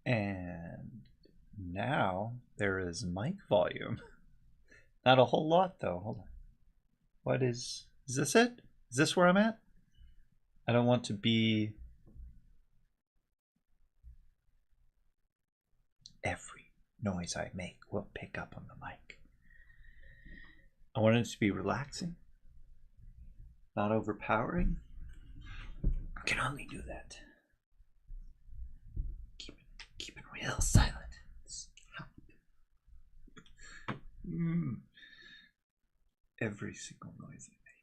And now there is mic volume. Not a whole lot though. Hold on. What is this it? Is this where I'm at? I don't want to be every noise I make will pick up on the mic. I want it to be relaxing, not overpowering. I can only do that. Keep it real silent. Every single noise I make.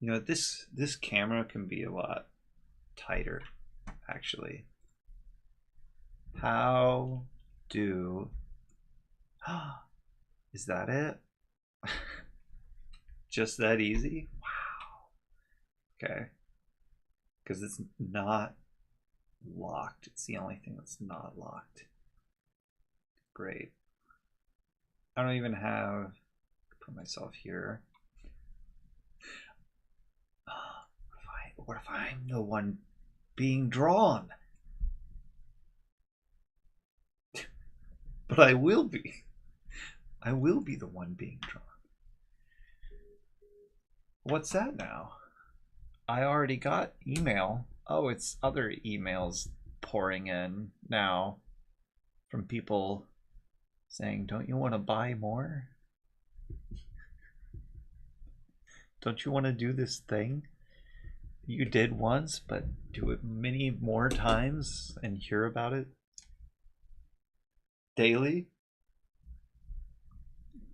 You know, this camera can be a lot tighter, actually. How do... Is that it? Just that easy? Wow. Okay. Because it's not locked. It's the only thing that's not locked. Great. I don't even have... Put myself here. What if I'm the one being drawn? But I will be. I will be the one being drawn. What's that now? I already got email. Oh, it's other emails pouring in now from people saying, don't you want to buy more? Don't you want to do this thing you did once, but do it many more times and hear about it daily?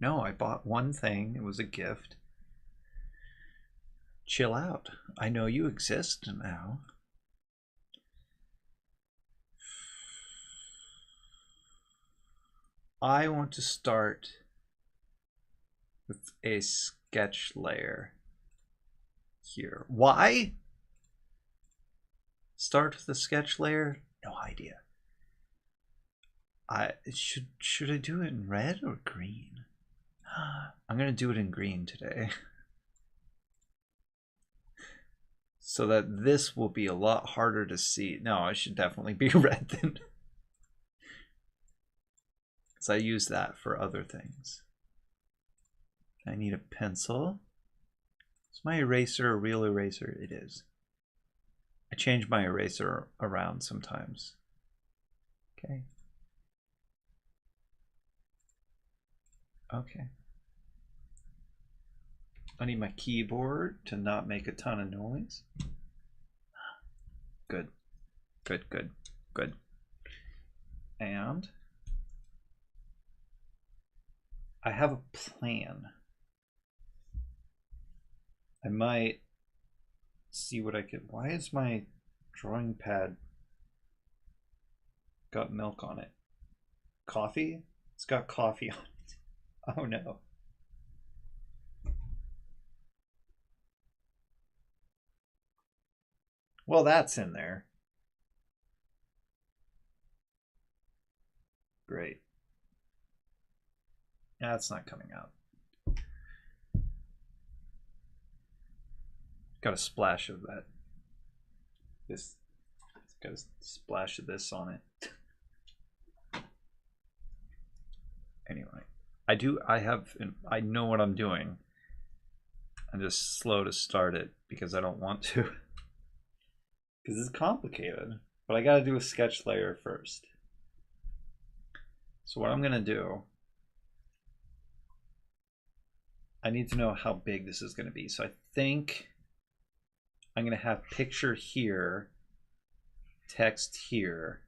No, I bought one thing. It was a gift. Chill out. I know you exist now. I want to start with a sketch layer here. Why? Start with the sketch layer? No idea. Should I do it in red or green? I'm gonna do it in green today. So that this will be a lot harder to see. No, it should definitely be red then. Because I use that for other things. I need a pencil. Is my eraser a real eraser? It is. I change my eraser around sometimes. Okay. Okay. I need my keyboard to not make a ton of noise. Good. Good, good, good. And I have a plan. I might see what I could. Why is my drawing pad got milk on it? Coffee? It's got coffee on it. Oh no. Well, that's in there. Great. Yeah, it's not coming out. Got a splash of that. It's got a splash of this on it. Anyway, I know what I'm doing. I'm just slow to start it because I don't want to. Because it's complicated. But I gotta do a sketch layer first. So what I'm gonna do, I need to know how big this is gonna be. So I think I'm gonna have picture here, text here.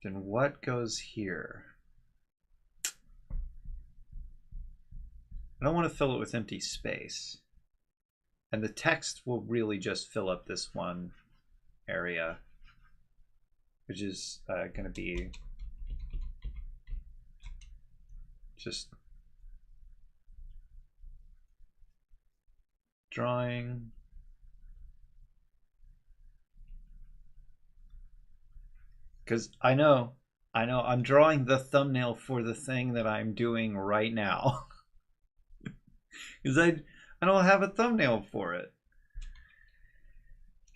Then what goes here? I don't want to fill it with empty space. And the text will really just fill up this one area, which is going to be just drawing. Because I know I'm drawing the thumbnail for the thing that I'm doing right now. Because I don't have a thumbnail for it.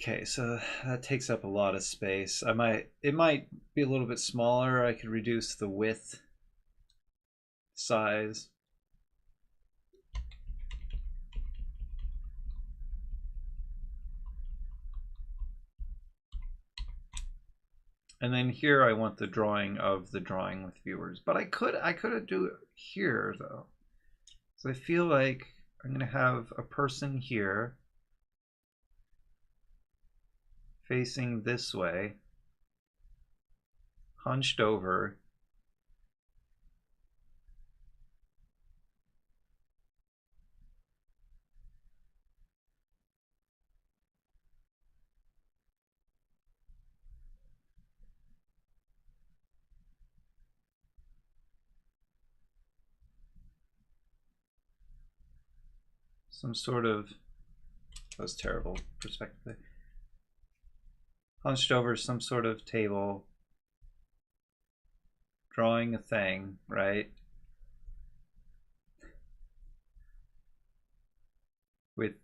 Okay, so that takes up a lot of space. It might be a little bit smaller. I could reduce the width size. And then here I want the drawing of the drawing with viewers. But I could do it here though. So I feel like I'm gonna have a person here facing this way, hunched over. Some sort of, that was terrible perspective. Hunched over some sort of table, drawing a thing, right? With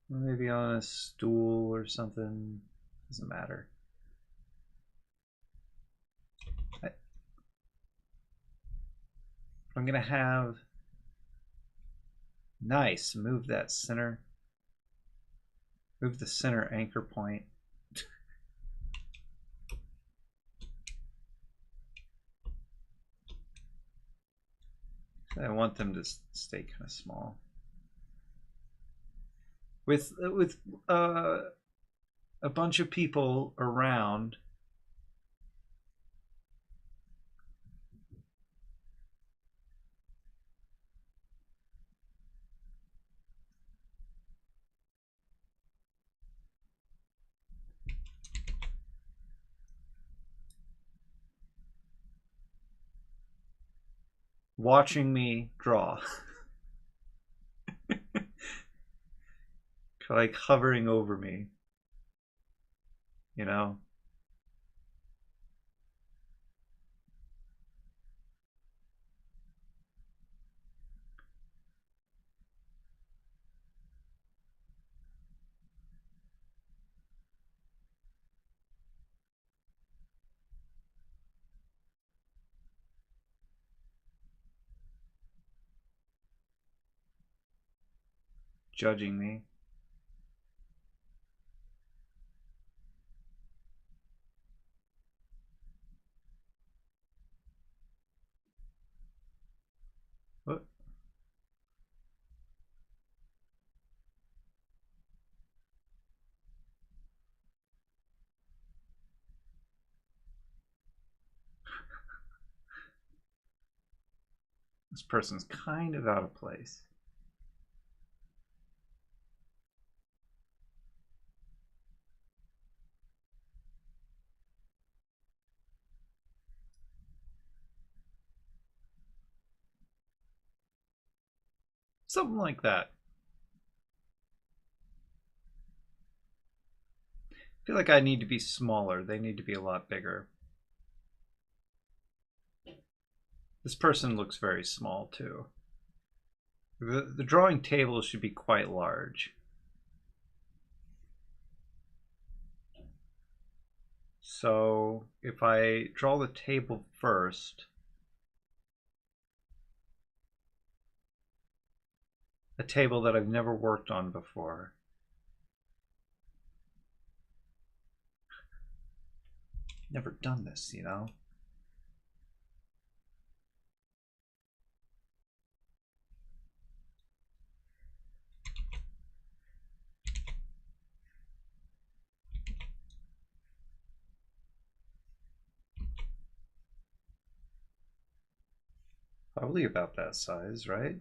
maybe on a stool or something. Doesn't matter. I'm gonna have, nice, move that center, move the center anchor point. I want them to stay kind of small. With a bunch of people around, watching me draw. Like hovering over me, you know? Judging me. What? This person's kind of out of place. Something like that. I feel like I need to be smaller. They need to be a lot bigger. This person looks very small too. The drawing table should be quite large. So if I draw the table first, a table that I've never worked on before. Never done this, you know? Probably about that size, right?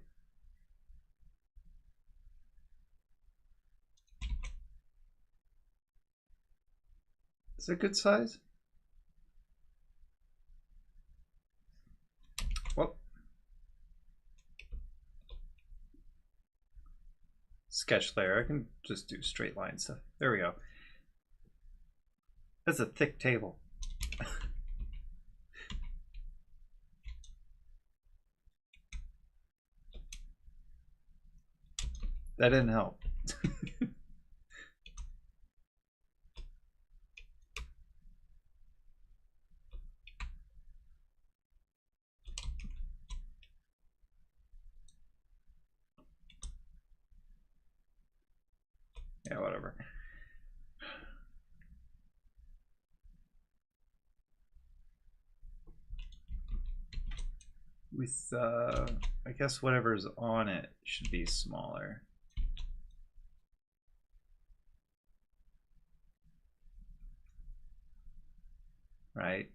Is it a good size? Whoop. Sketch layer. I can just do straight line stuff. There we go. That's a thick table. That didn't help. Yeah, whatever. With, I guess whatever's on it should be smaller. Right?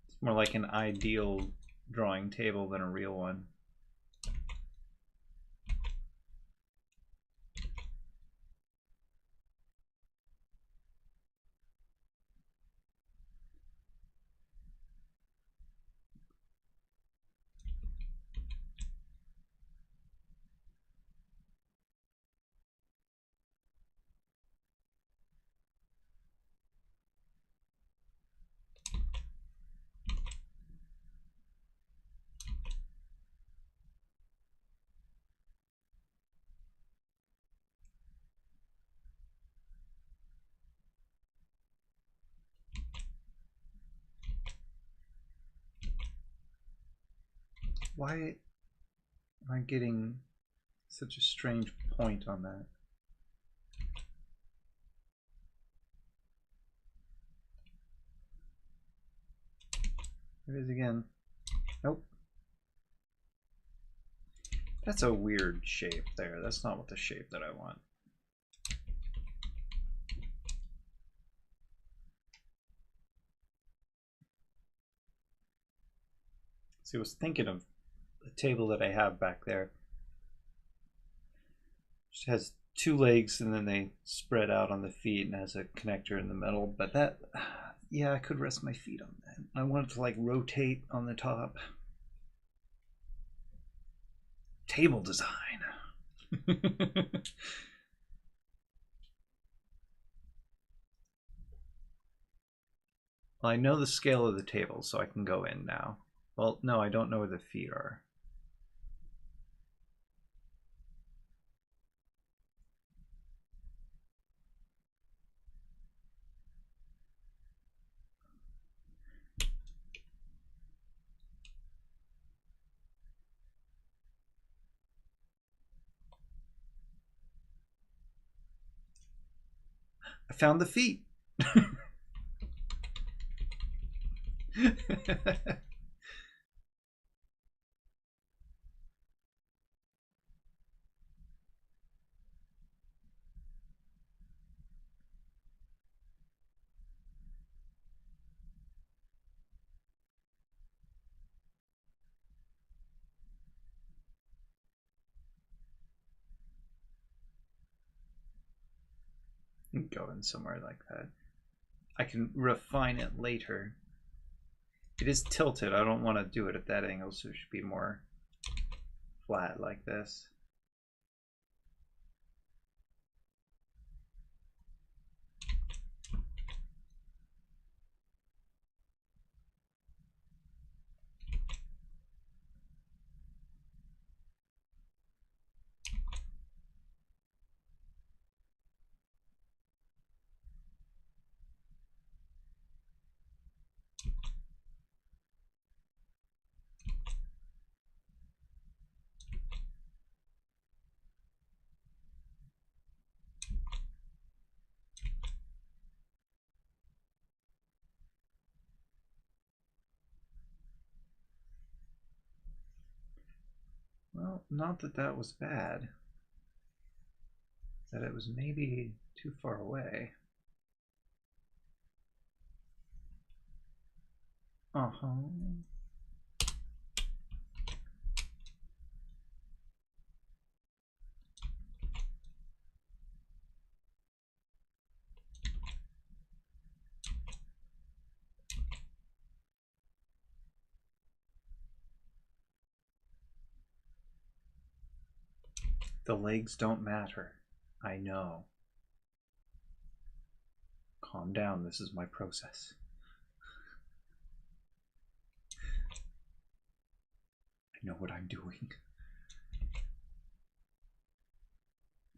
It's more like an ideal drawing table than a real one. Why am I getting such a strange point on that? There it is again. Nope. That's a weird shape there. That's not what the shape that I want. See, I was thinking of the table that I have back there. It has two legs and then they spread out on the feet and has a connector in the middle. But that, yeah, I could rest my feet on that. I want it to like rotate on the top. Table design. Well, I know the scale of the table, so I can go in now. Well, no, I don't know where the feet are. I found the feet. Go in somewhere like that. I can refine it later. It is tilted. I don't want to do it at that angle, so it should be more flat like this. Well, not that that was bad. That it was maybe too far away. Uh-huh. The legs don't matter. I know. Calm down. This is my process. I know what I'm doing.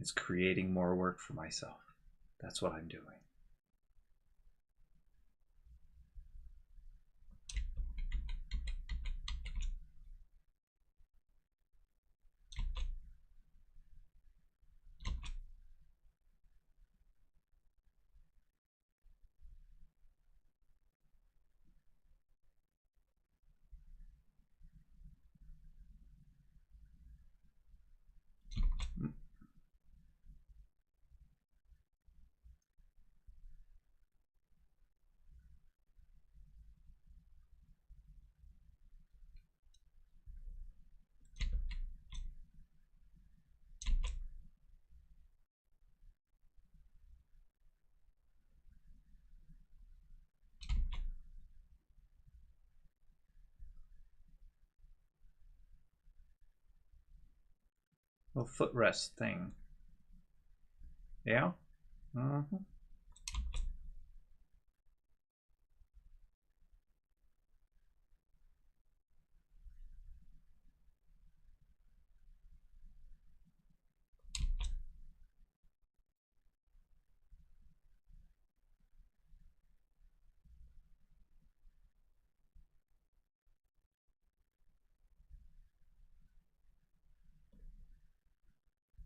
It's creating more work for myself. That's what I'm doing. Little footrest thing. Yeah? Mm-hmm.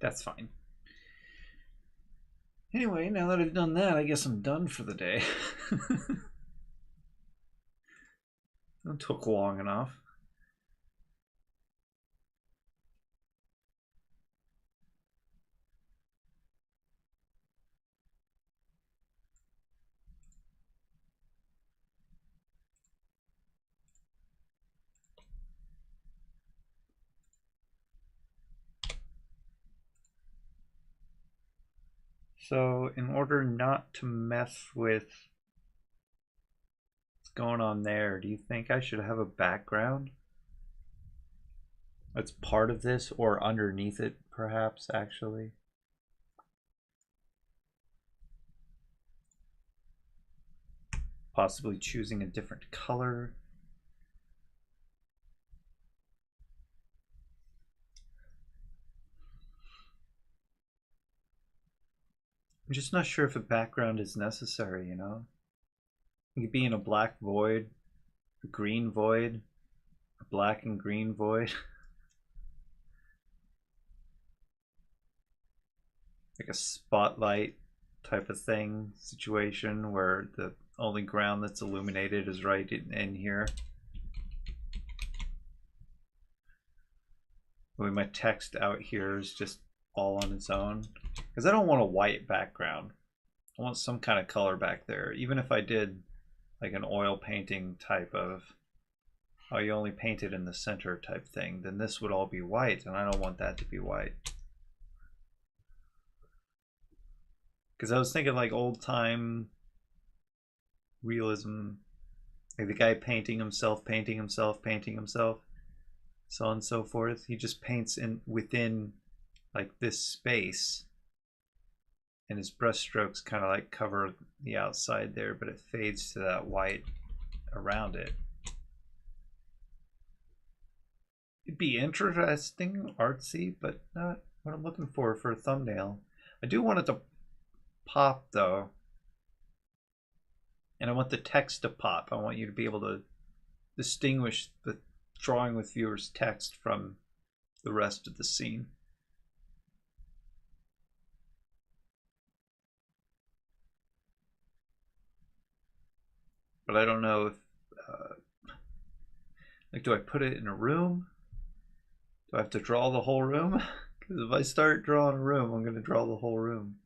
That's fine. Anyway, now that I've done that, I guess I'm done for the day. That took long enough. So, in order not to mess with what's going on there, do you think I should have a background that's part of this or underneath it, perhaps, actually? Possibly choosing a different color. I'm just not sure if a background is necessary, you know? It could be in a black void, a green void, a black and green void. Like a spotlight type of thing situation where the only ground that's illuminated is right in here. With my text out here is just all on its own. Because I don't want a white background. I want some kind of color back there. Even if I did like an oil painting type of, oh, you only paint it in the center type thing, then this would all be white, and I don't want that to be white. Because I was thinking like old time realism, like the guy painting himself, painting himself, painting himself, so on and so forth. He just paints in within like this space, and his brush strokes kind of like cover the outside there, but it fades to that white around it. It'd be interesting, artsy, but not what I'm looking for a thumbnail. I do want it to pop though, and I want the text to pop. I want you to be able to distinguish the drawing with viewers text from the rest of the scene. But I don't know if like, do I put it in a room? Do I have to draw the whole room? Because if I start drawing a room, I'm going to draw the whole room.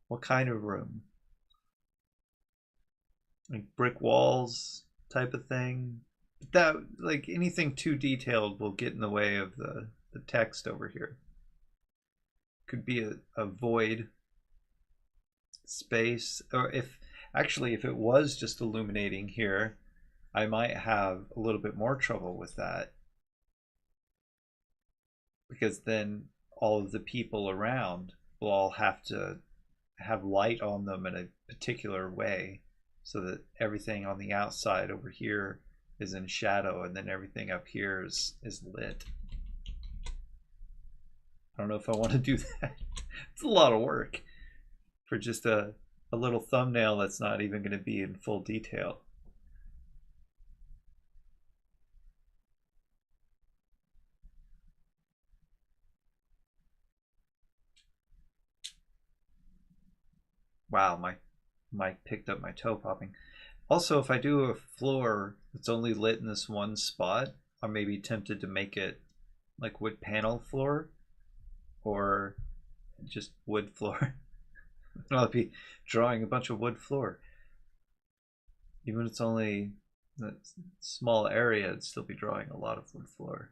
What kind of room? Like brick walls type of thing? But that, like, anything too detailed will get in the way of the text over here. Could be a void space. Or if it was just illuminating here, I might have a little bit more trouble with that, because then all of the people around will all have to have light on them in a particular way, so that everything on the outside over here is in shadow, and then everything up here is lit. I don't know if I want to do that. It's a lot of work for just a little thumbnail that's not even going to be in full detail. Wow, my mic picked up my toe popping. Also, if I do a floor that's only lit in this one spot, I may be tempted to make it like wood panel floor or just wood floor. I'll be drawing a bunch of wood floor. Even if it's only a small area, I'd still be drawing a lot of wood floor.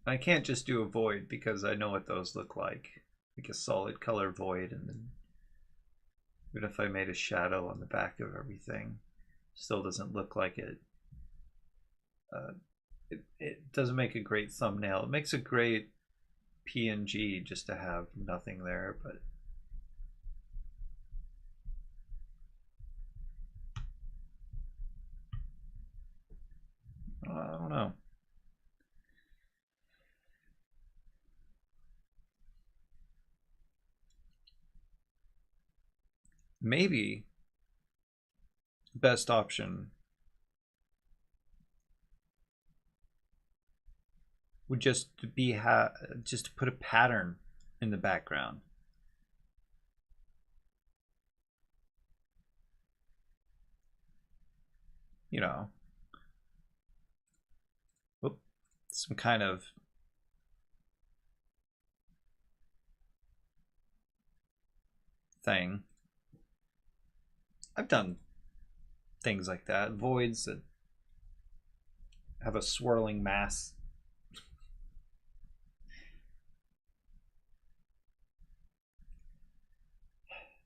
I can't just do a void because I know what those look like a solid color void, and then even if I made a shadow on the back of everything, still doesn't look like it. It doesn't make a great thumbnail. It makes a great PNG just to have nothing there, but I don't know. Maybe best option would just be just to put a pattern in the background. You know, some kind of thing. I've done things like that, voids that have a swirling mass.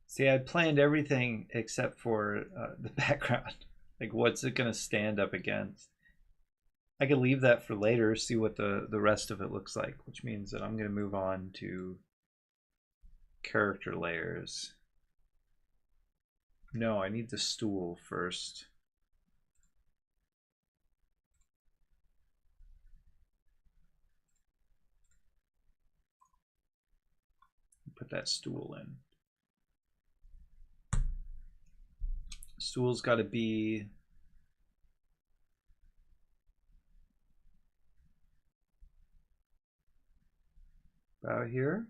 See, I planned everything except for the background. Like, what's it going to stand up against? I could leave that for later, see what the rest of it looks like, which means that I'm going to move on to character layers. No, I need the stool first. Put that stool in. Stool's got to be about here.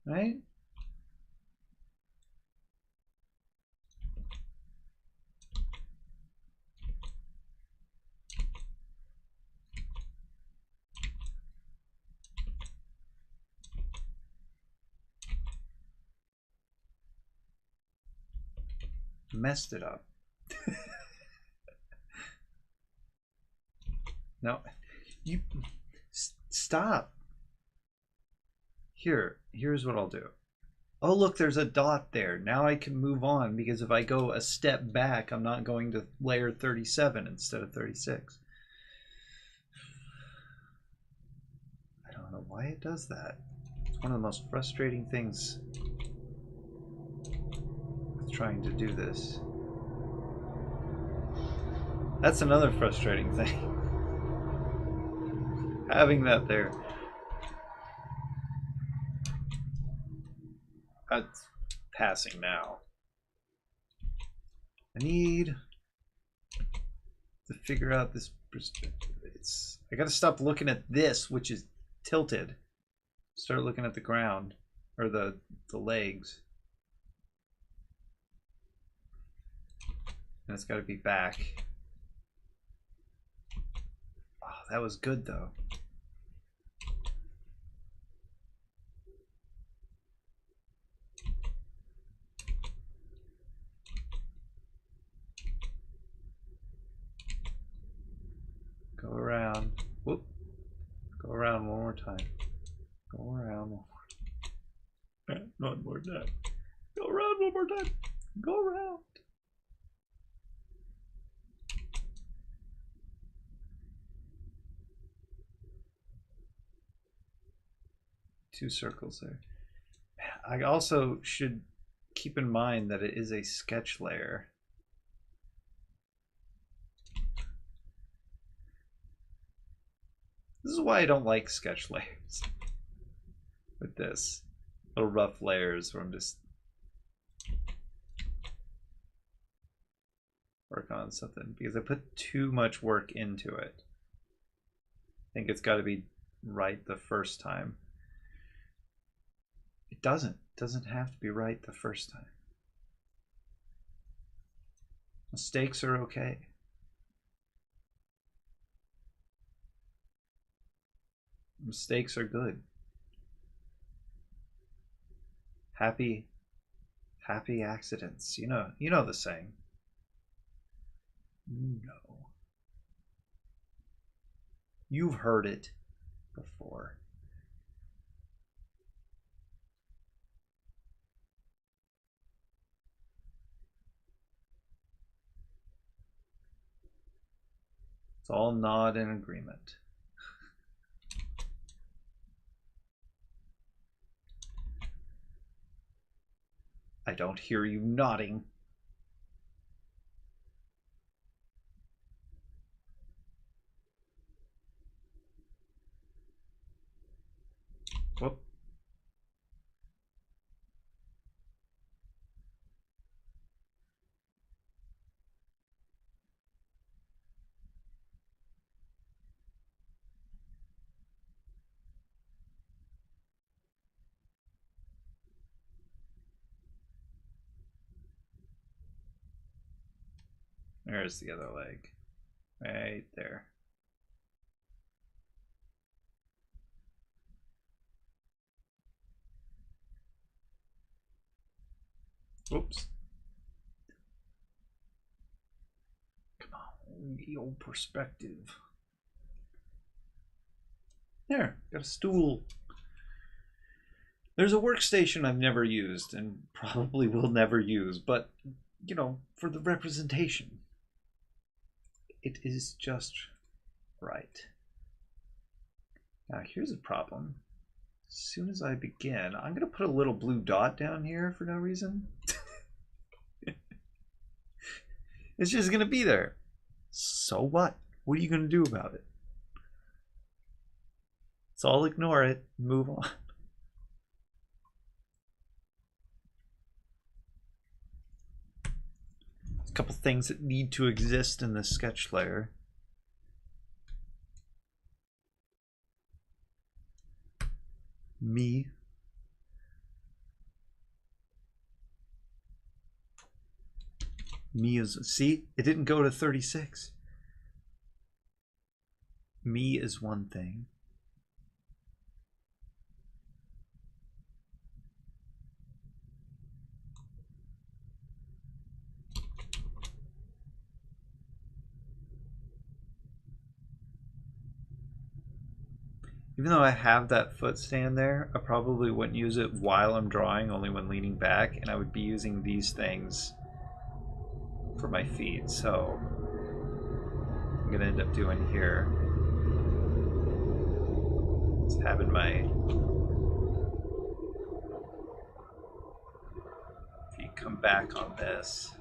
Right? Messed it up. No, you stop. Here's what I'll do. Oh, look, there's a dot there. Now I can move on because if I go a step back, I'm not going to layer 37 instead of 36. I don't know why it does that. It's one of the most frustrating things with trying to do this. That's another frustrating thing. Having that there. That's passing now. I need to figure out this perspective. I gotta stop looking at this, which is tilted. Start looking at the ground, or the legs. And it's gotta be back. Oh, that was good though. Go around. Whoop. Go around one more time. Go around one more. One more time. Go around one more time. Go around. 2 circles there. I also should keep in mind that it is a sketch layer. This is why I don't like sketch layers with this. Little rough layers where I'm just work on something because I put too much work into it. I think it's got to be right the first time. It doesn't have to be right the first time. Mistakes are okay. Mistakes are good. Happy accidents. You know the saying. You know. You've heard it before. It's all nod in agreement. I don't hear you nodding. Whoop. There's the other leg. Right there. Oops. Come on, the old perspective. There, got a stool. There's a workstation I've never used and probably will never use, but, for the representation, it is just right. Now, here's a problem. As soon as I begin, I'm going to put a little blue dot down here for no reason. It's just going to be there. So what? What are you going to do about it? So I'll ignore it and move on. A couple things that need to exist in this sketch layer. Me. Me is, see, it didn't go to 36. Me is one thing. Even though I have that foot stand there, I probably wouldn't use it while I'm drawing, only when leaning back, and I would be using these things for my feet. So I'm gonna end up doing here is having my feet come back on this.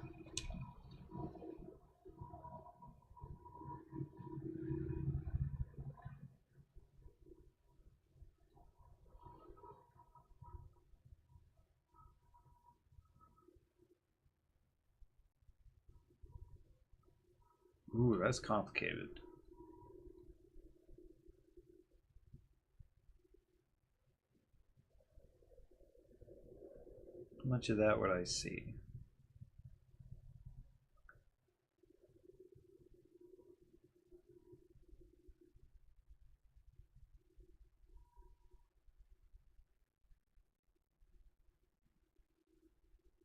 Ooh, that's complicated. How much of that would I see?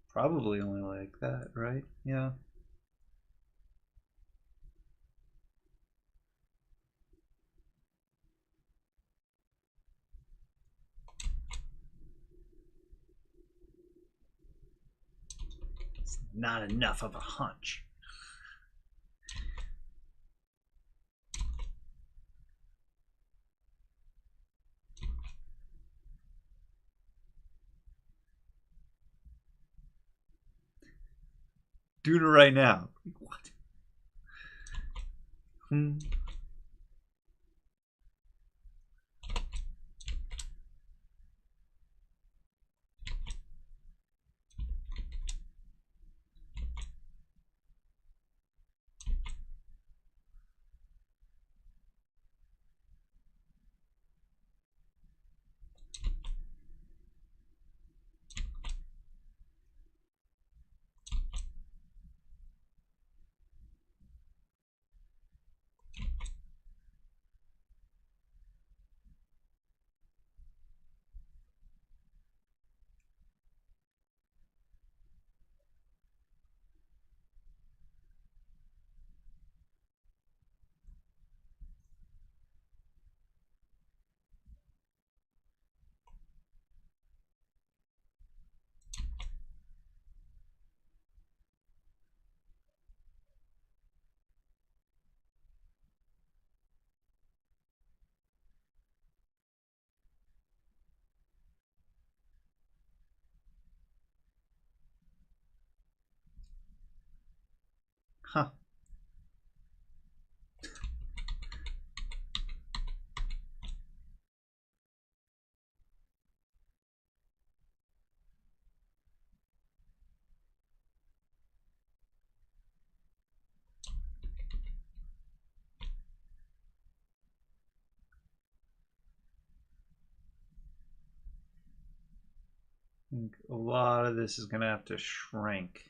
Probably only like that, right? Yeah. It's not enough of a hunch. Doing it right now. What? Hmm. Huh. I think a lot of this is going to have to shrink.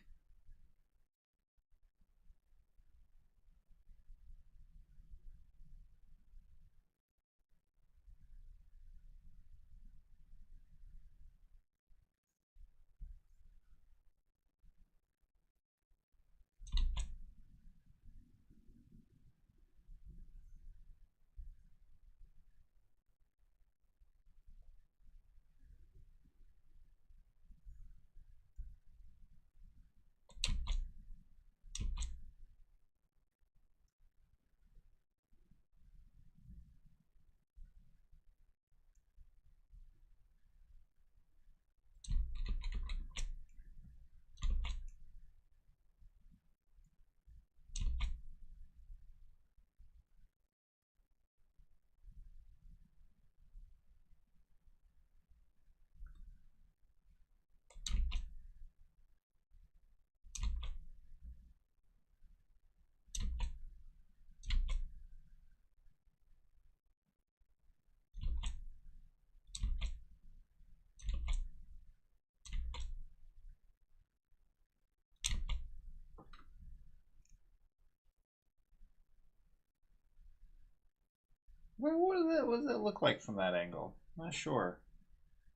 Well, what does that look like from that angle? Not sure.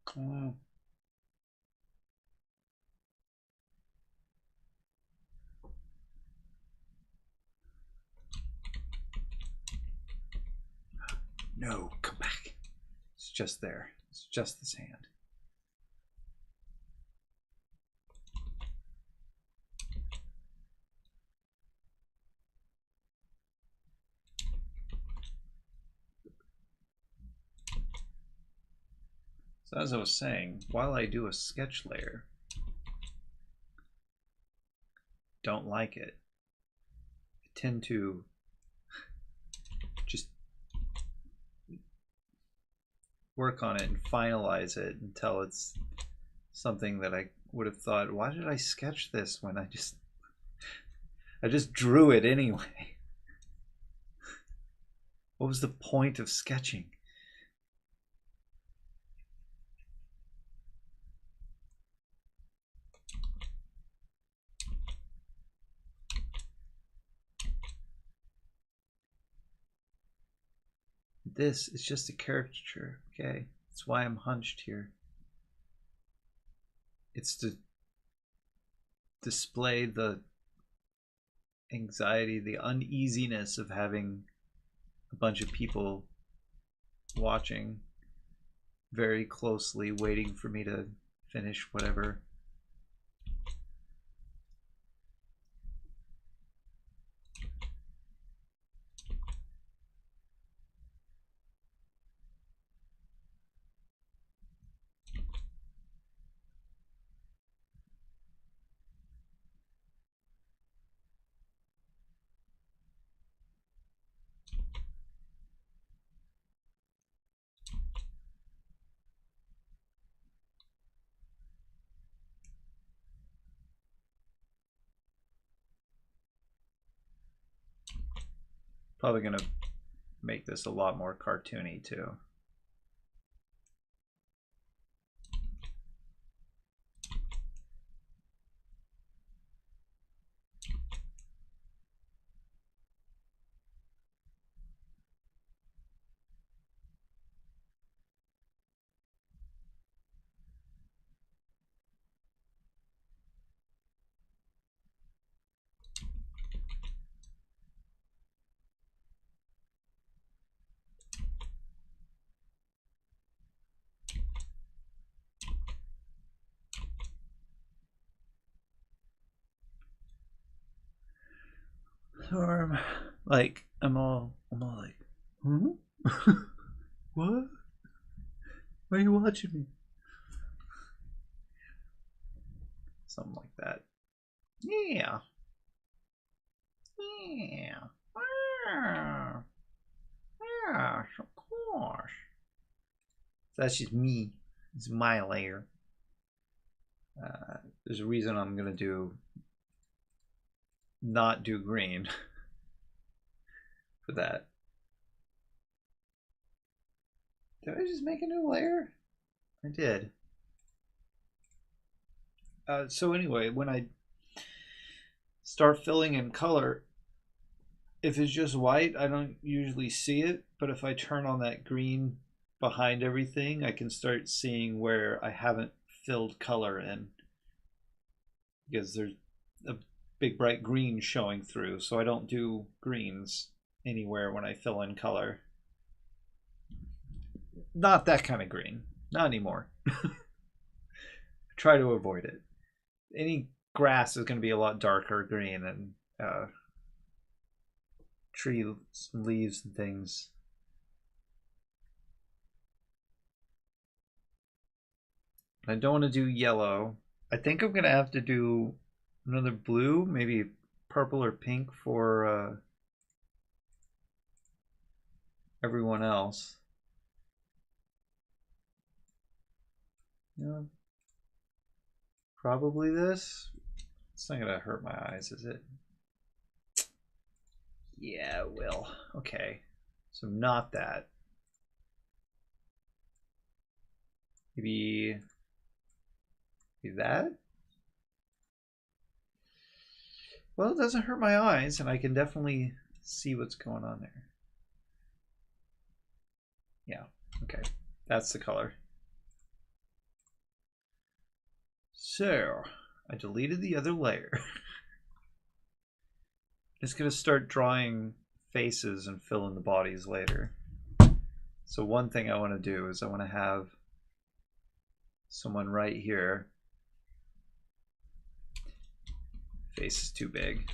Uh, no, come back. It's just there. It's just this hand. So as I was saying, while I do a sketch layer, don't like it. I tend to just work on it and finalize it until it's something that I would have thought, why did I sketch this when I just drew it anyway? What was the point of sketching? This is just a caricature, okay? That's why I'm hunched here. It's to display the anxiety, the uneasiness of having a bunch of people watching very closely, waiting for me to finish whatever. Probably gonna make this a lot more cartoony too. Or like I'm all like, hmm? What? Why are you watching me? Something like that. Yeah. Yeah. Yes, of course. So that's just me. It's my layer. There's a reason I'm gonna not do green for that. Did I just make a new layer? I did. So anyway, when I start filling in color, if it's just white, I don't usually see it. But if I turn on that green behind everything, I can start seeing where I haven't filled color in, because there's a big bright green showing through. So I don't do greens anywhere when I fill in color. Not that kind of green. Not anymore. Try to avoid it. Any grass is going to be a lot darker green, and tree leaves and things. I don't want to do yellow. I think I'm going to have to do another blue, maybe purple or pink for everyone else. Yeah, probably this. It's not going to hurt my eyes, is it? Yeah, it will. Okay. So not that. Maybe that? Well, it doesn't hurt my eyes, and I can definitely see what's going on there. Yeah, okay. That's the color. So, I deleted the other layer. It's going to start drawing faces and fill in the bodies later. So one thing I want to do is I want to have someone right here. Face is too big.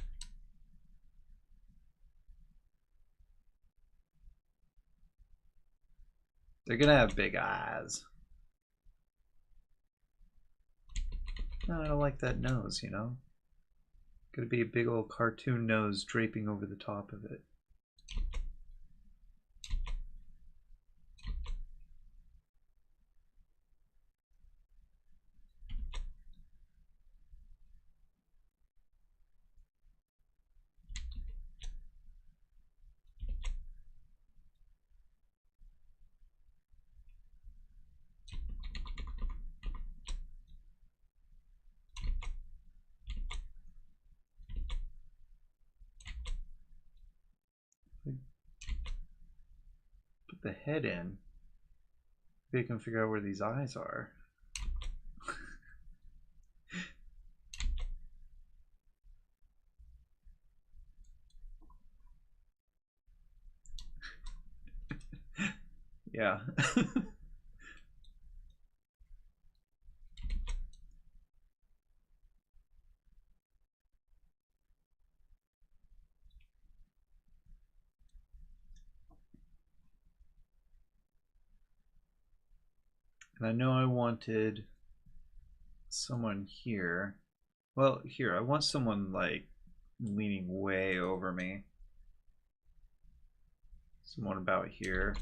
They're going to have big eyes. No, I don't like that nose, you know? Gonna be a big old cartoon nose draping over the top of it. Put the head in. Maybe I can figure out where these eyes are. Yeah. And I know I wanted someone here. Well, here, I want someone like leaning way over me. Someone about here.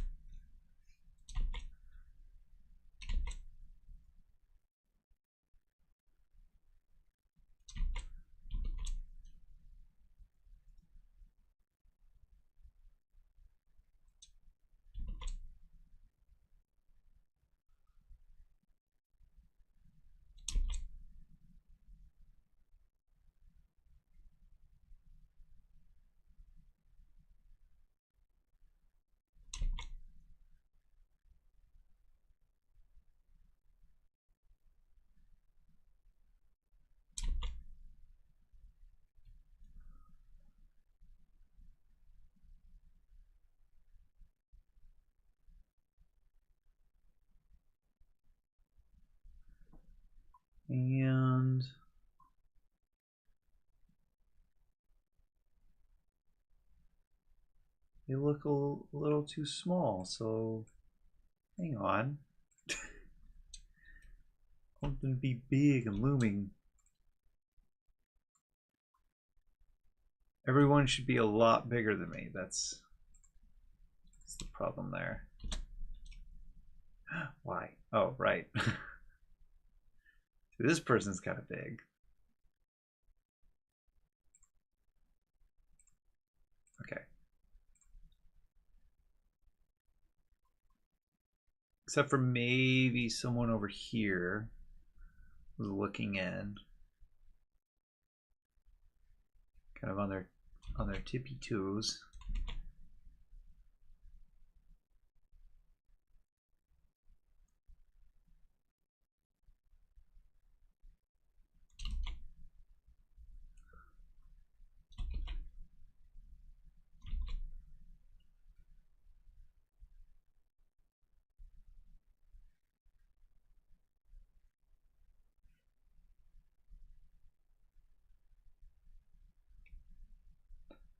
They look a little too small, so hang on. I want them to be big and looming. Everyone should be a lot bigger than me. That's the problem there. Why? Oh, right. This person's kind of big. Okay. Except for maybe someone over here who's looking in. Kind of on their tippy toes.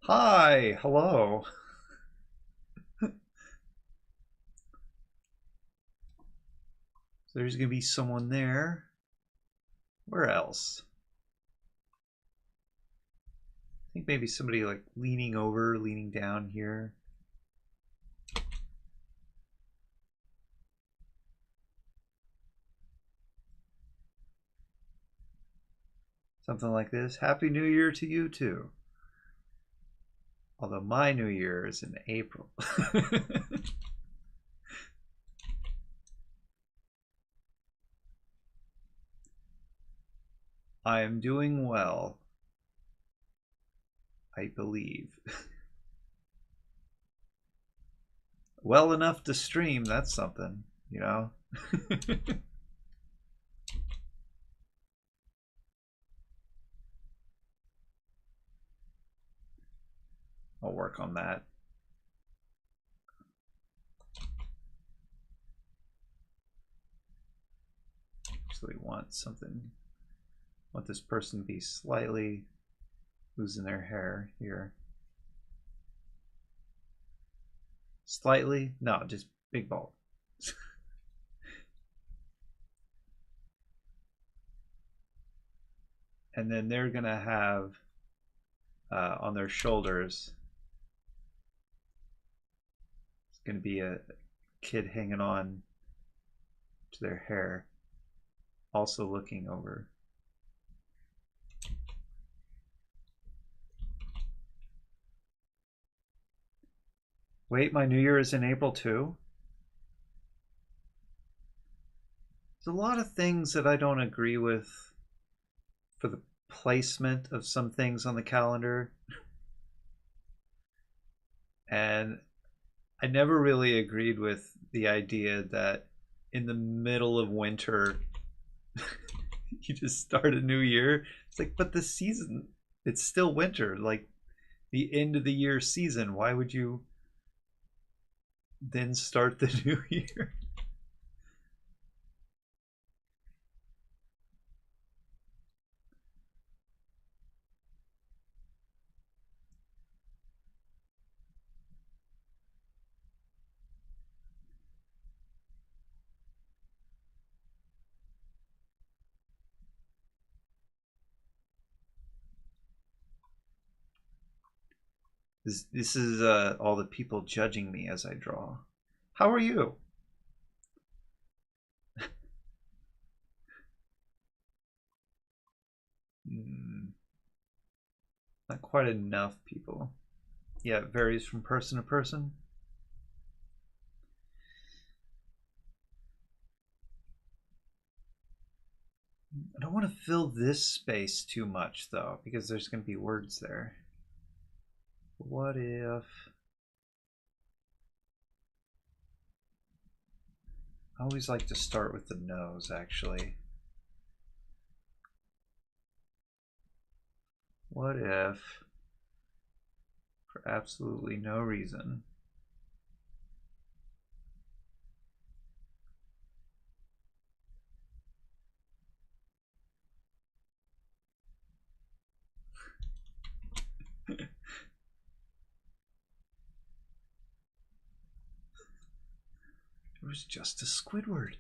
Hi, hello. So there's gonna be someone there. Where else? I think maybe somebody like leaning over, leaning down here. Something like this. Happy New Year to you too. Although my New Year is in April. I am doing well. I believe. Well enough to stream, that's something, you know? I'll work on that. Actually want this person to be slightly losing their hair here. Slightly? No, just big bald. And then they're gonna have on their shoulders, it's gonna be a kid hanging on to their hair, also looking over. Wait, my New Year is in April too? There's a lot of things that I don't agree with for the placement of some things on the calendar. And I never really agreed with the idea that in the middle of winter, you just start a new year. It's like, but the season, it's still winter. Like the end of the year season, why would you then start the new year? This is all the people judging me as I draw. How are you? Not quite enough people. Yeah, it varies from person to person. I don't want to fill this space too much though, because there's going to be words there. What if I always like to start with the nose, actually. What if, for absolutely no reason, It was just a Squidward.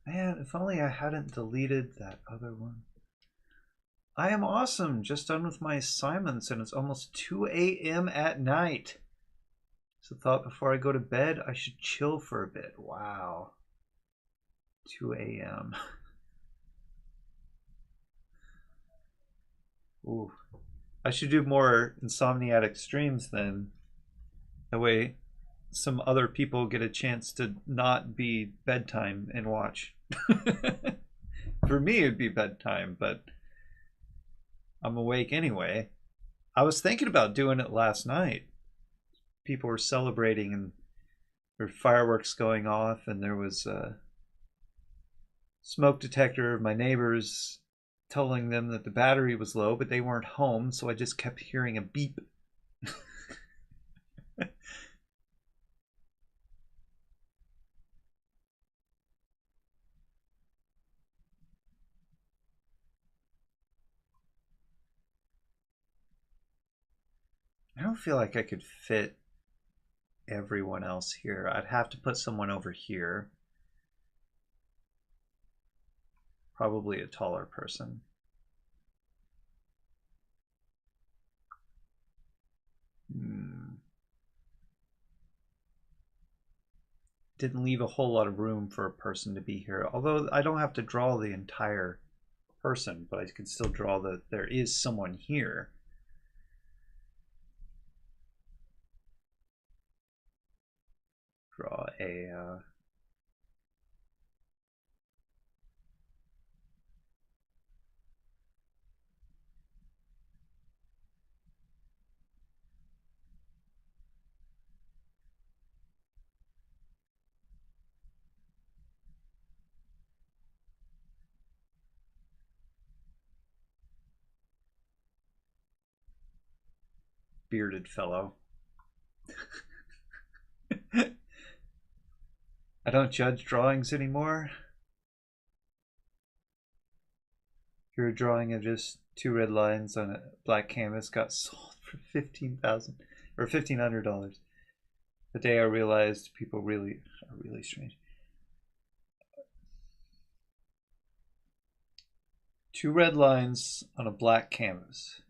Man, if only I hadn't deleted that other one. I am awesome. Just done with my assignments and it's almost 2 a.m. at night. So thought before I go to bed, I should chill for a bit. Wow. 2 a.m. Ooh. I should do more Insomniatic streams then. That way some other people get a chance to not be bedtime and watch. For me, it'd be bedtime, but I'm awake anyway. I was thinking about doing it last night. People were celebrating and there were fireworks going off, and there was a smoke detector of my neighbors telling them that the battery was low, but they weren't home, so I just kept hearing a beep. I don't feel like I could fit everyone else here. I'd have to put someone over here. Probably a taller person. Didn't leave a whole lot of room for a person to be here. Although I don't have to draw the entire person, but I can still draw that there is someone here. Draw a bearded fellow. I don't judge drawings anymore. Your drawing of just 2 red lines on a black canvas got sold for $15,000 or $1,500. The day I realized people really are really strange. 2 red lines on a black canvas.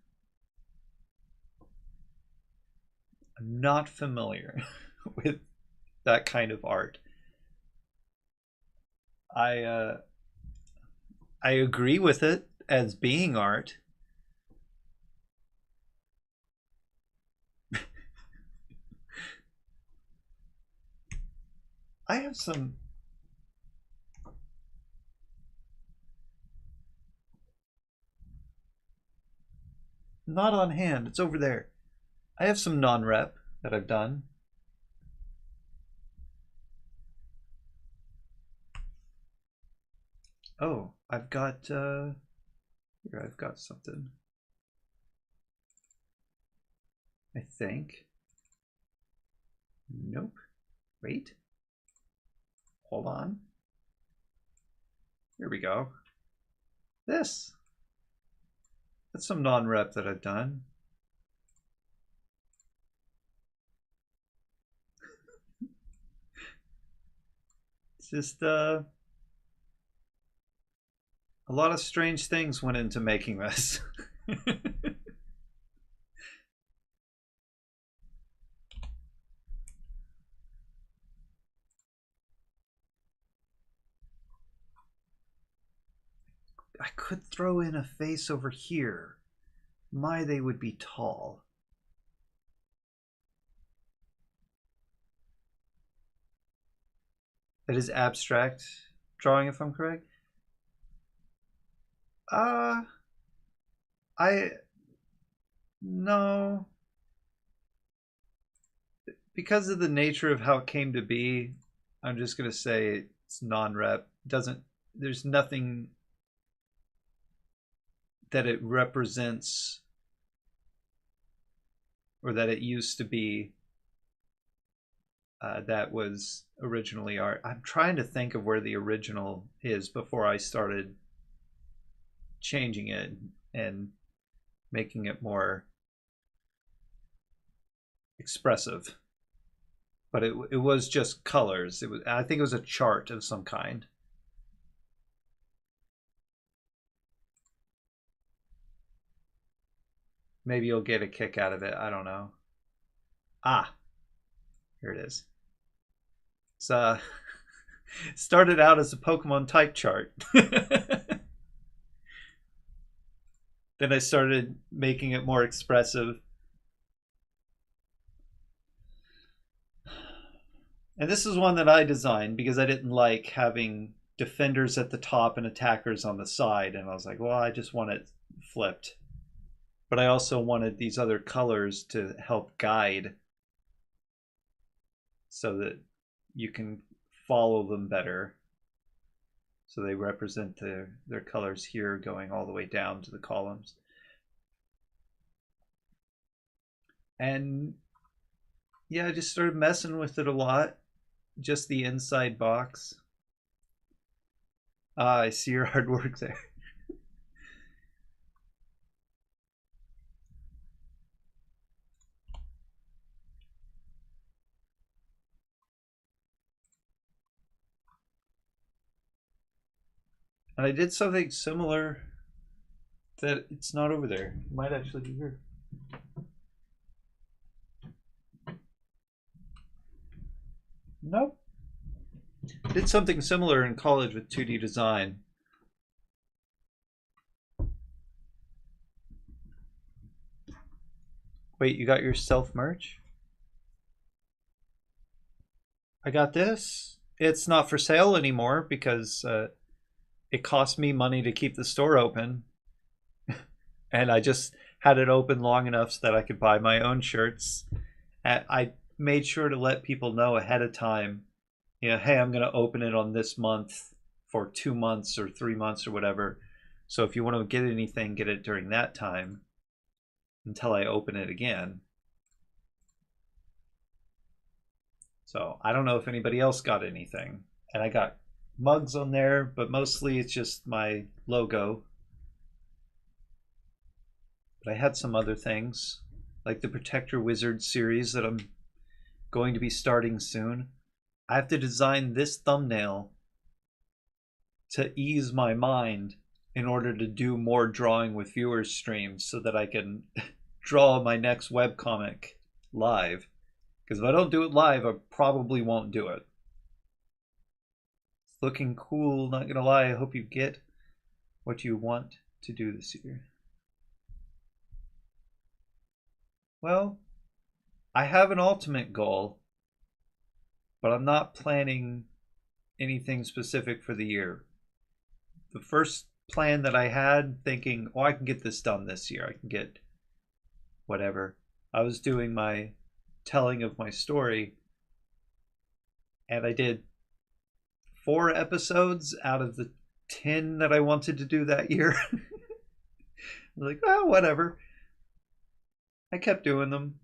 I'm not familiar with that kind of art. I agree with it as being art. I have some. Not on hand, it's over there. I have some non-rep that I've done. Oh, I've got here, I've got something. I think. Nope. Wait. Hold on. Here we go. This. That's some non-rep that I've done. It's just A lot of strange things went into making this. I could throw in a face over here. My, they would be tall. It is abstract drawing, if I'm correct. Uh, I no, because of the nature of how it came to be. I'm just gonna say it's non-rep. Doesn't There's nothing that it represents or that it used to be that was originally art. I'm trying to think of where the original is before I started changing it and making it more expressive. But it was just colors. I think it was a chart of some kind. Maybe you'll get a kick out of it. I don't know. Ah, here it is. It's started out as a Pokemon type chart. Then I started making it more expressive. And this is one that I designed because I didn't like having defenders at the top and attackers on the side. And I was like, well, I just want it flipped. But I also wanted these other colors to help guide so that you can follow them better. So they represent their colors here going all the way down to the columns. And yeah, I just started messing with it a lot. Just the inside box. Ah, I see your hard work there. And I did something similar that it's not over there. It might actually be here. Nope. Did something similar in college with 2D design. Wait, you got your self merch? I got this. It's not for sale anymore because it cost me money to keep the store open. And I just had it open long enough so that I could buy my own shirts. And I made sure to let people know ahead of time, hey, I'm going to open it on this month for 2 months or 3 months or whatever. So if you want to get anything, get it during that time until I open it again. So I don't know if anybody else got anything. And I got mugs on there, but mostly it's just my logo. But I had some other things, like the Protector Wizard series that I'm going to be starting soon. I have to design this thumbnail to ease my mind in order to do more drawing with viewers streams so that I can draw my next webcomic live. Because if I don't do it live, I probably won't do it. It's looking cool, not gonna lie. I hope you get what you want to do this year. Well, I have an ultimate goal, but I'm not planning anything specific for the year. The first plan that I had, thinking, oh, I can get this done this year, I can get whatever. I was doing my telling of my story, and I did 4 episodes out of the 10 that I wanted to do that year. I was like, oh, whatever. I kept doing them.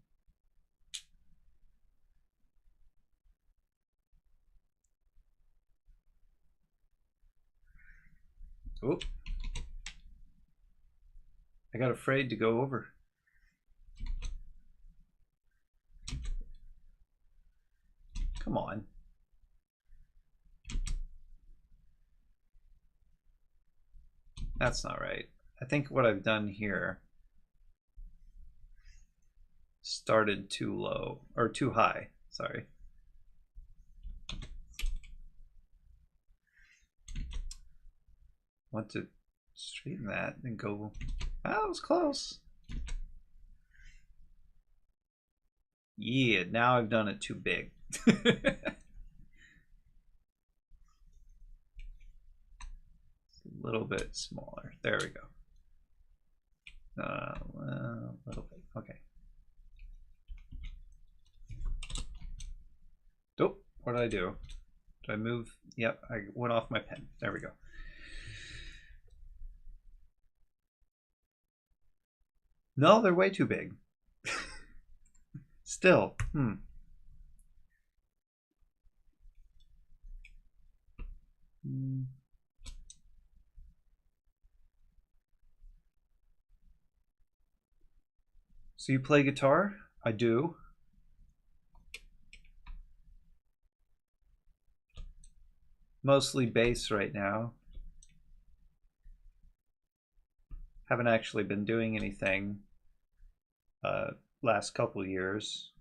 Oop. I got afraid to go over. Come on. That's not right. I think what I've done here started too low, or too high, sorry. Want to straighten that and go, that was close. Yeah, now I've done it too big. A little bit smaller. There we go. A little bit. Okay. Oh, what did I do? Did I move? Yep, I went off my pen. There we go. No, they're way too big. Still. So you play guitar? I do. Mostly bass right now. Haven't actually been doing anything last couple years.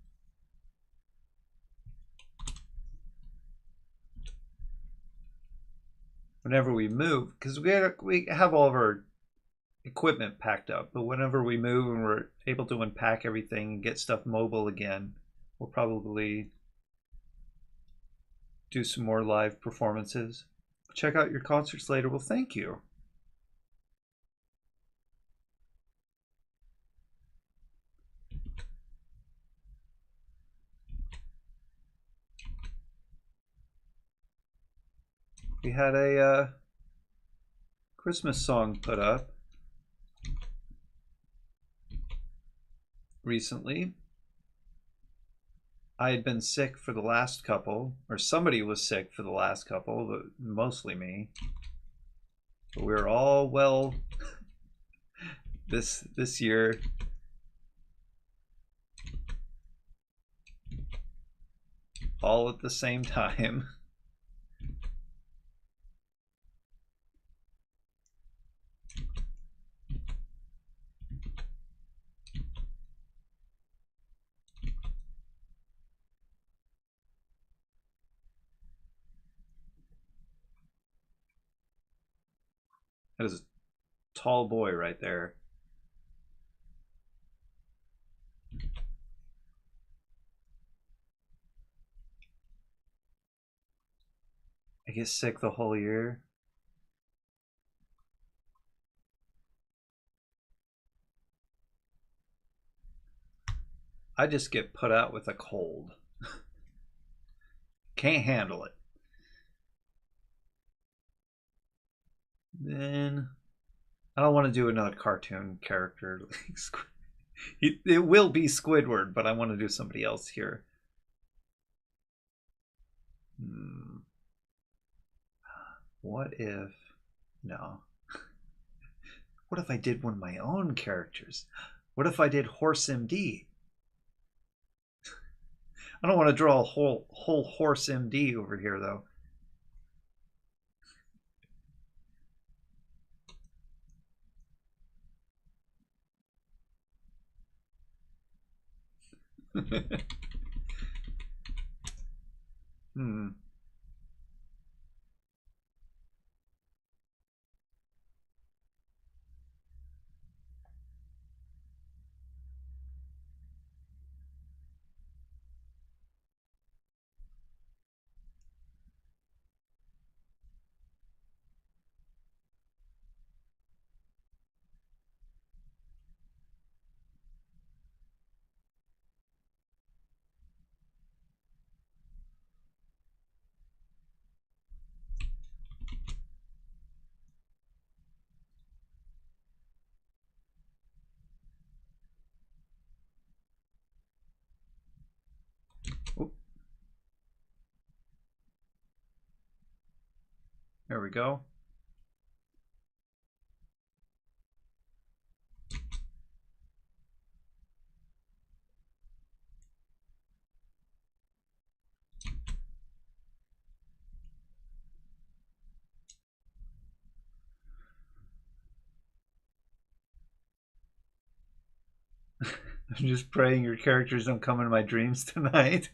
Whenever we move, because we have all of our equipment packed up, but whenever we move and we're able to unpack everything and get stuff mobile again, we'll probably do some more live performances. Check out your concerts later. Well, thank you. We had a Christmas song put up recently. I had been sick for the last couple, or somebody was sick for the last couple, but mostly me. But we were all well this year. All at the same time. That is a tall boy right there. I get sick the whole year. I just get put out with a cold. Can't handle it. Then I don't want to do another cartoon character. It will be Squidward, but I want to do somebody else here. What if... No. What if I did one of my own characters? What if I did Horse MD? I don't want to draw a whole Horse MD over here, though. There we go. I'm just praying your characters don't come into my dreams tonight.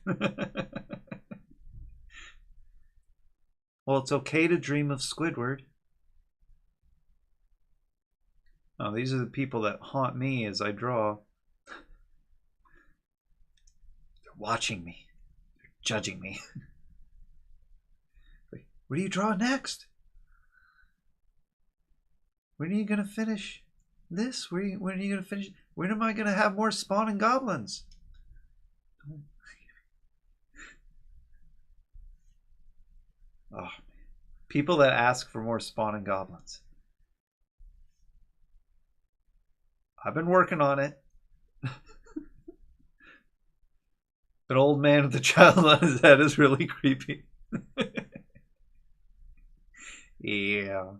Well, it's okay to dream of Squidward. Oh, these are the people that haunt me as I draw. They're watching me. They're judging me. What do you draw next? When are you going to finish this? When are you going to finish? When am I going to have more Spawn and Goblins? Oh, people that ask for more Spawn and Goblins. I've been working on it. An old man with a child on his head is really creepy. Yeah.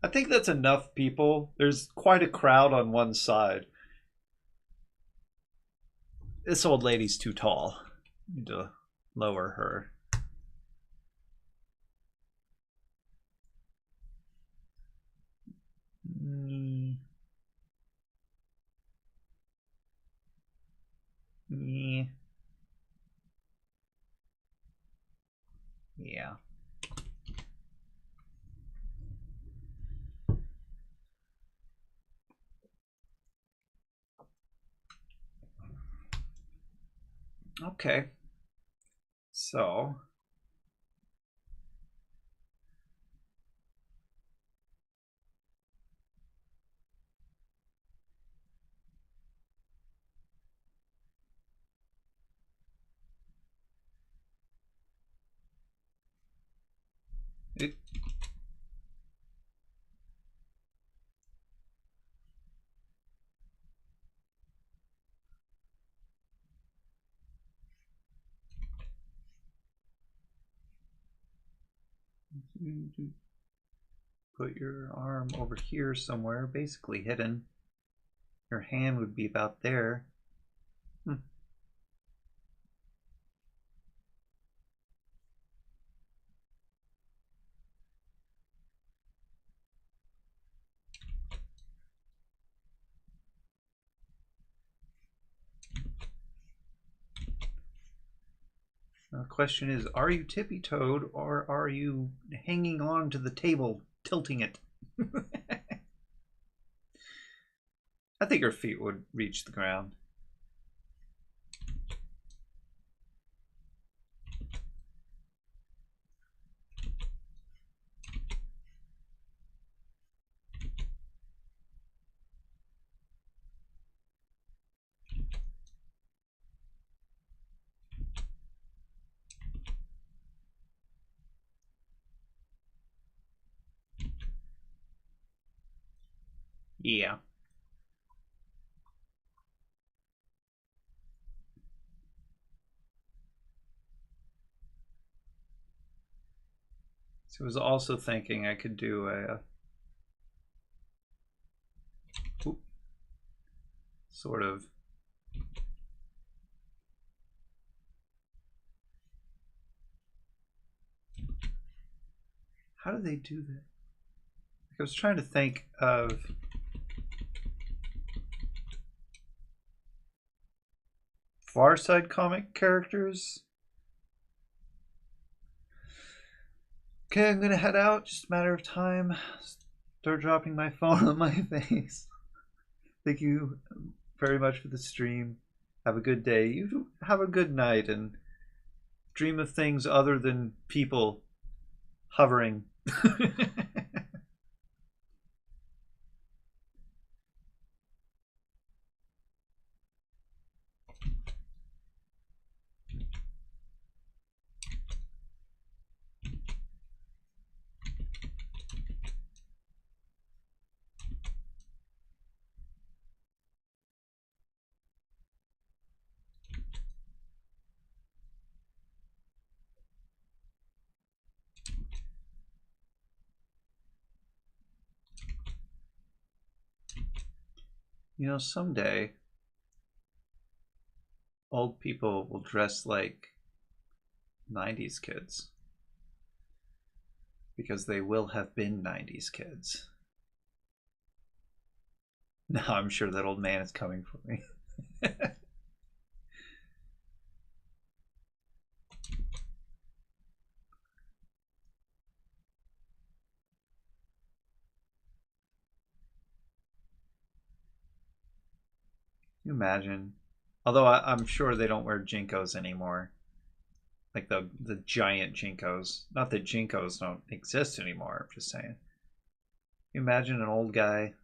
I think that's enough people. There's quite a crowd on one side. This old lady's too tall. Need to lower her. Yeah. Okay. So it, put your arm over here somewhere, basically hidden. Your hand would be about there. The question is, are you tippy-toed or are you hanging on to the table, tilting it? I think her feet would reach the ground. Yeah. So I was also thinking I could do a sort of how do they do that? I was trying to think of Far Side comic characters. Okay, I'm gonna head out. Just a matter of time. Start dropping my phone on my face. Thank you very much for the stream. Have a good day. You have a good night and dream of things other than people hovering. You know, someday old people will dress like 90s kids because they will have been 90s kids. No, I'm sure that old man is coming for me. Can you imagine? Although I'm sure they don't wear jinkos anymore, like the giant jinkos. Not that jinkos don't exist anymore. I'm just saying. Can you imagine an old guy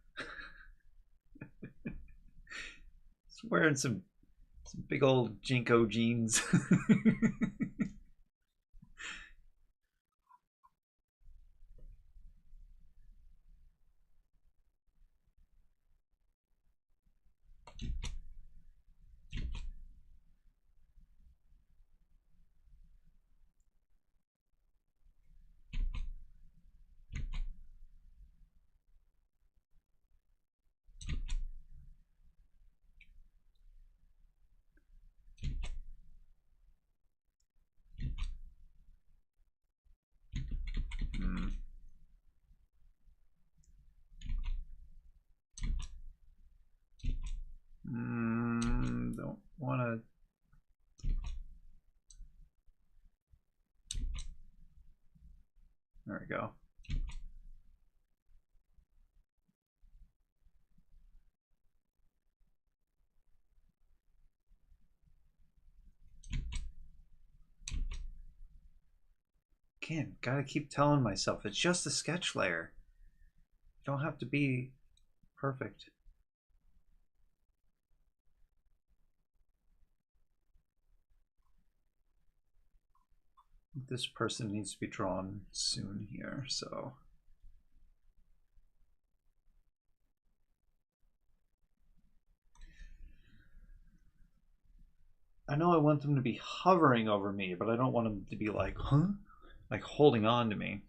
wearing some big old jinko jeans? Hmm. Don't want to. There we go. Again, gotta keep telling myself it's just a sketch layer. You don't have to be perfect. This person needs to be drawn soon here, so. I know I want them to be hovering over me, but I don't want them to be like, huh? Like holding on to me.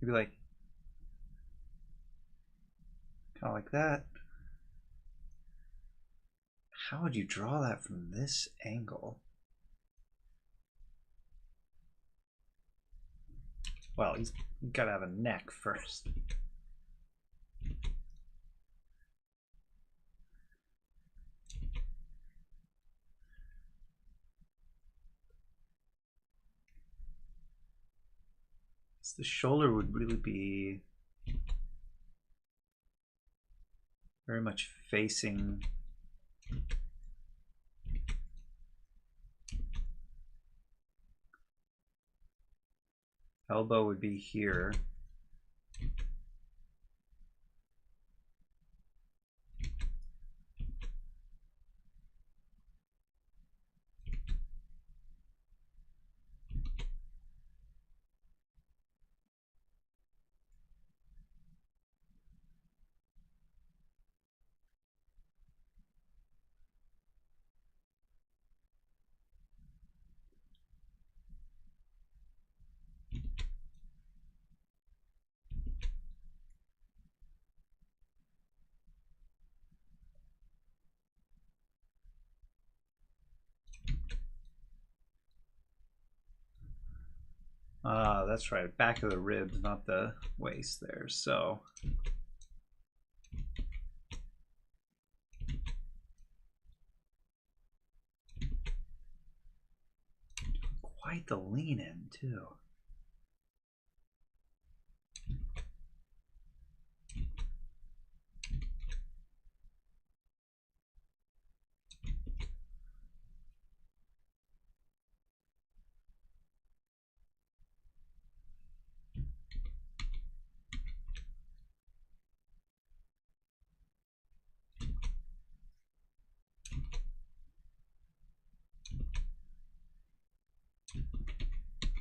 Maybe like, kind of like that. How would you draw that from this angle? Well, he's got to have a neck first. So the shoulder would really be very much facing. Elbow would be here. Ah, that's right. Back of the ribs, not the waist there. So quite the lean in too.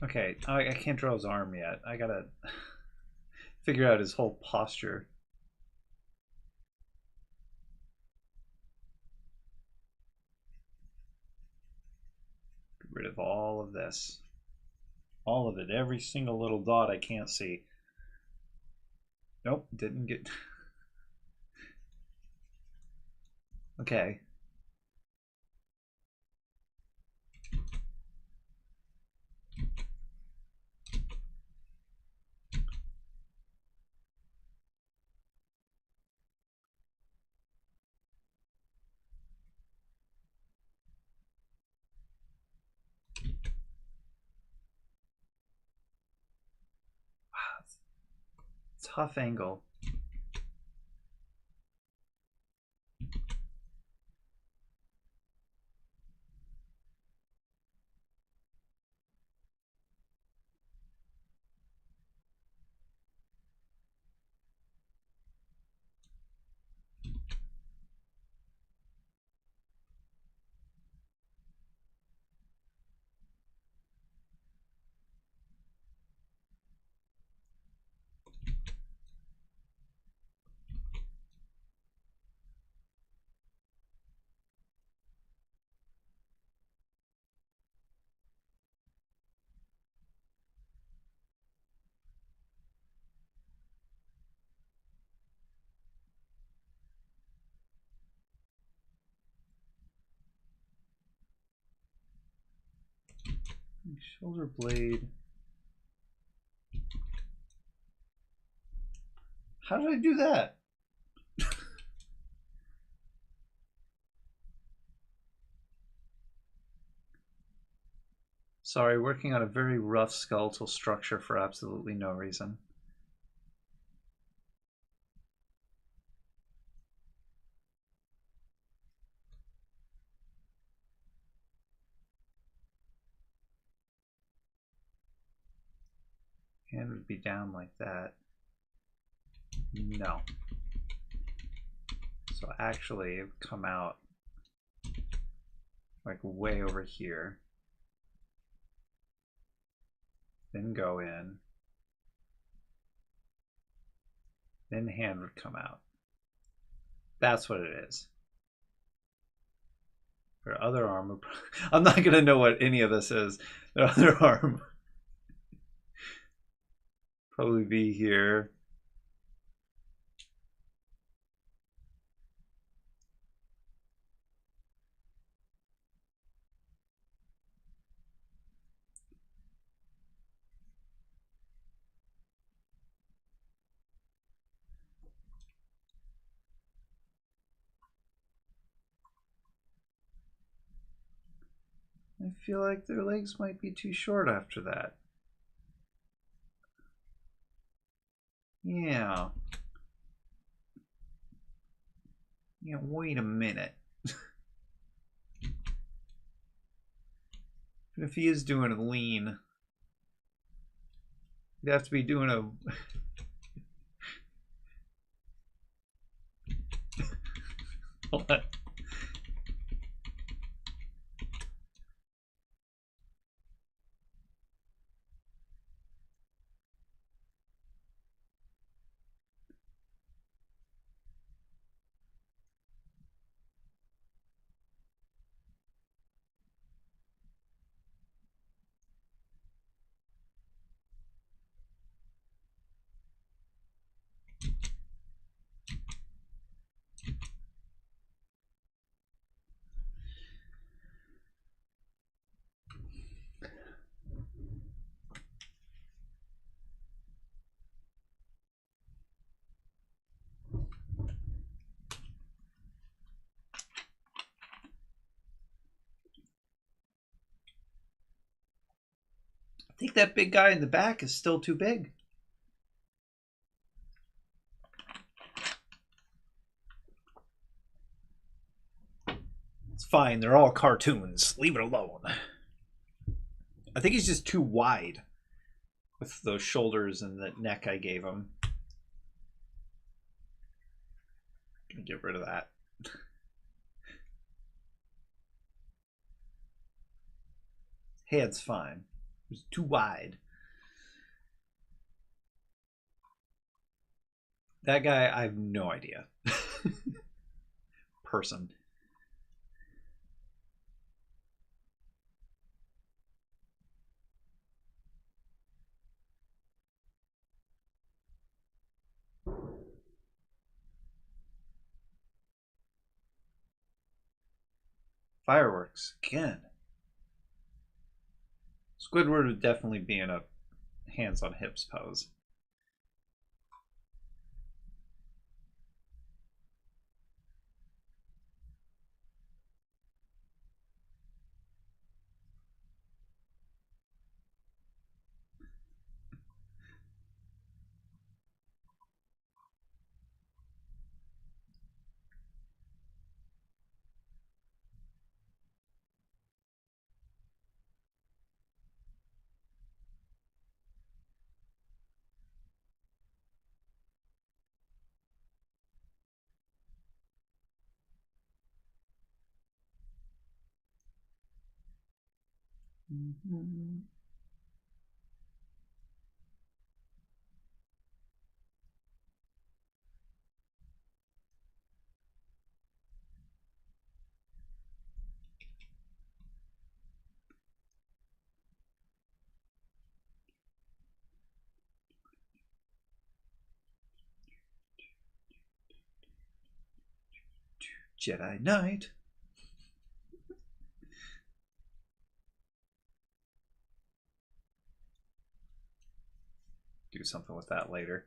Okay, I can't draw his arm yet. I gotta figure out his whole posture. Get rid of all of this. All of it. Every single little dot I can't see. Nope, didn't get. Okay. tough angle. Shoulder blade. How did I do that? Sorry, working on a very rough skeletal structure for absolutely no reason. Hand would be down like that. No. So actually, it would come out like way over here. Then go in. Then hand would come out. That's what it is. Their other arm, I'm not going to know what any of this is. Their other arm probably be here. I feel like their legs might be too short after that. Yeah. Yeah, wait a minute. If he is doing a lean, he'd have to be doing a... What? I think that big guy in the back is still too big. It's fine. They're all cartoons. Leave it alone. I think he's just too wide with those shoulders and the neck I gave him. Gonna get rid of that. Head's fine. It's too wide. That guy, I have no idea. Person. Fireworks again. Squidward would definitely be in a hands on hips pose. Jedi Knight. Do something with that later.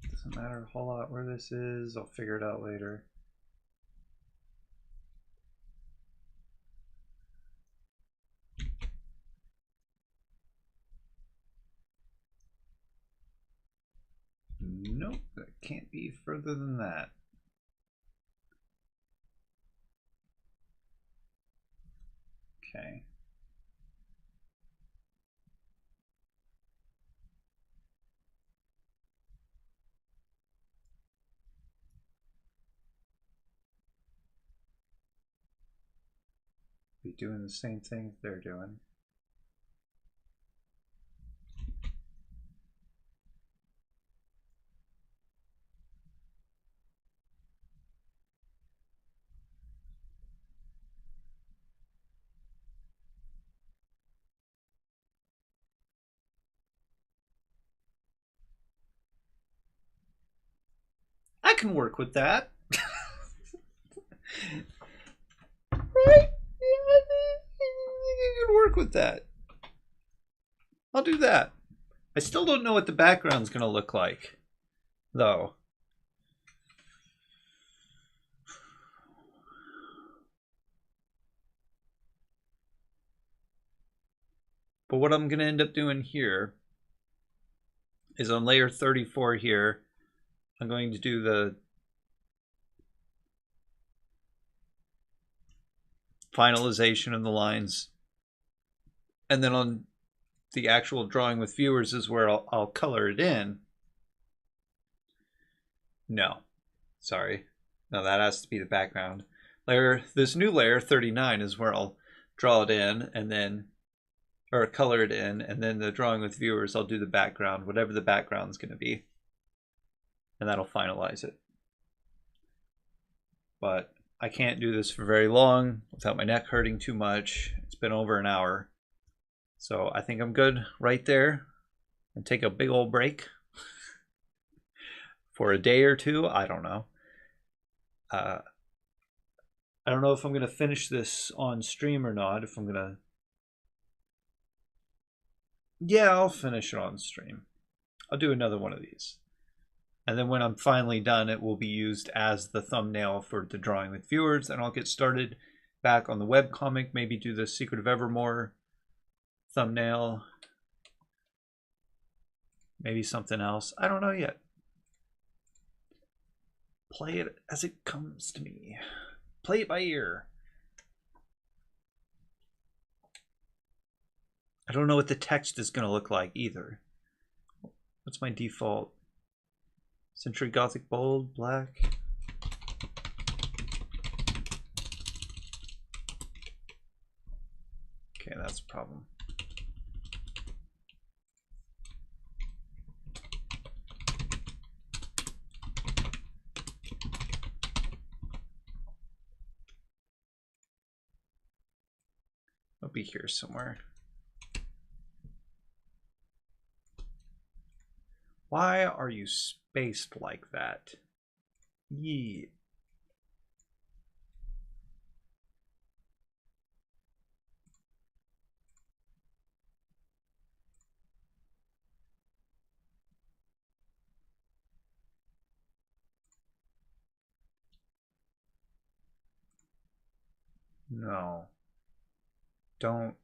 Doesn't matter a whole lot where this is. I'll figure it out later. Nope, that can't be further than that. Okay. Be doing the same thing they're doing. I can work with that. Right? You can work with that. I'll do that. I still don't know what the background's going to look like, though. But what I'm going to end up doing here is on layer 34 here, I'm going to do the finalization of the lines. And then on the actual drawing with viewers is where I'll color it in. No, sorry. No, that has to be the background. This new layer 39 is where I'll draw it in and then, or color it in, and then the drawing with viewers, I'll do the background, whatever the background's going to be. And that'll finalize it. But I can't do this for very long without my neck hurting too much. It's been over an hour. So I think I'm good right there. And take a big old break for a day or two. I don't know. I don't know if I'm going to finish this on stream or not. If I'm going to... Yeah, I'll finish it on stream. I'll do another one of these. And then when I'm finally done, it will be used as the thumbnail for the Drawing with Viewers. And I'll get started back on the webcomic. Maybe do the Secret of Evermore thumbnail. Maybe something else. I don't know yet. Play it as it comes to me. Play it by ear. I don't know what the text is going to look like either. What's my default? Century Gothic bold, black. Okay, that's a problem. I'll be here somewhere. Why are you spaced like that? Yee. No. Don't.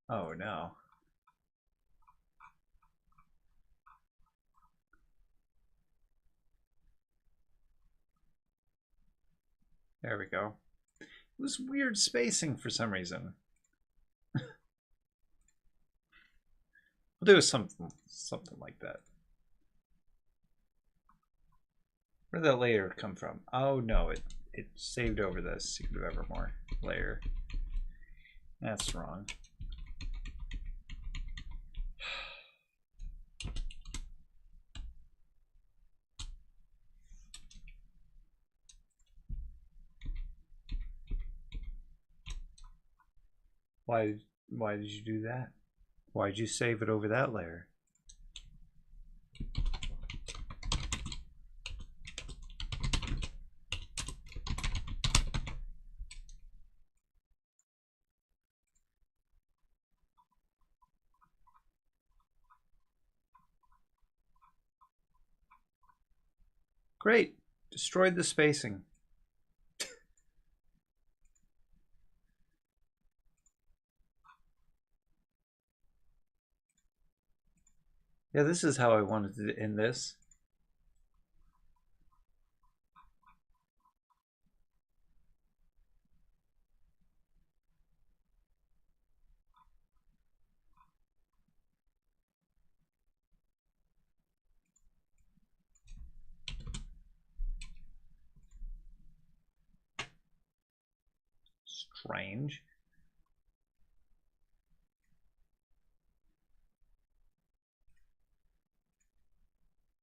Oh no. There we go. It was weird spacing for some reason. We'll do something like that. Where did that layer come from? Oh no, it saved over the Secret of Evermore layer. That's wrong. Why did you do that? Why did you save it over that layer? Great. Destroyed the spacing. Yeah, this is how I wanted to end this. Strange.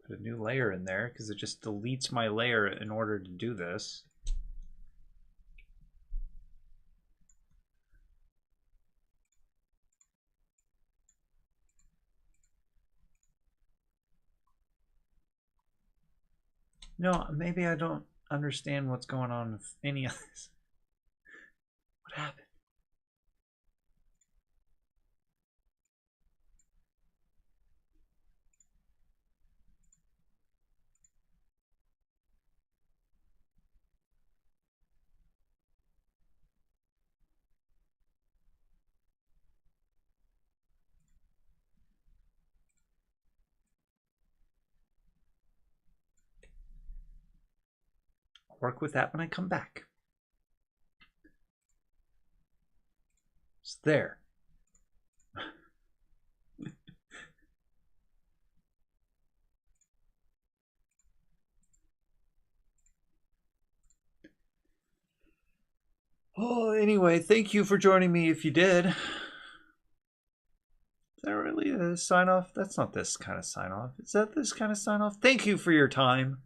Put a new layer in there because it just deletes my layer in order to do this. No, maybe I don't understand what's going on with any of this. What happened? I'll work with that when I come back. It's there. Oh, anyway, thank you for joining me if you did. Is that really a sign off? That's not this kind of sign off. Is that this kind of sign off? Thank you for your time.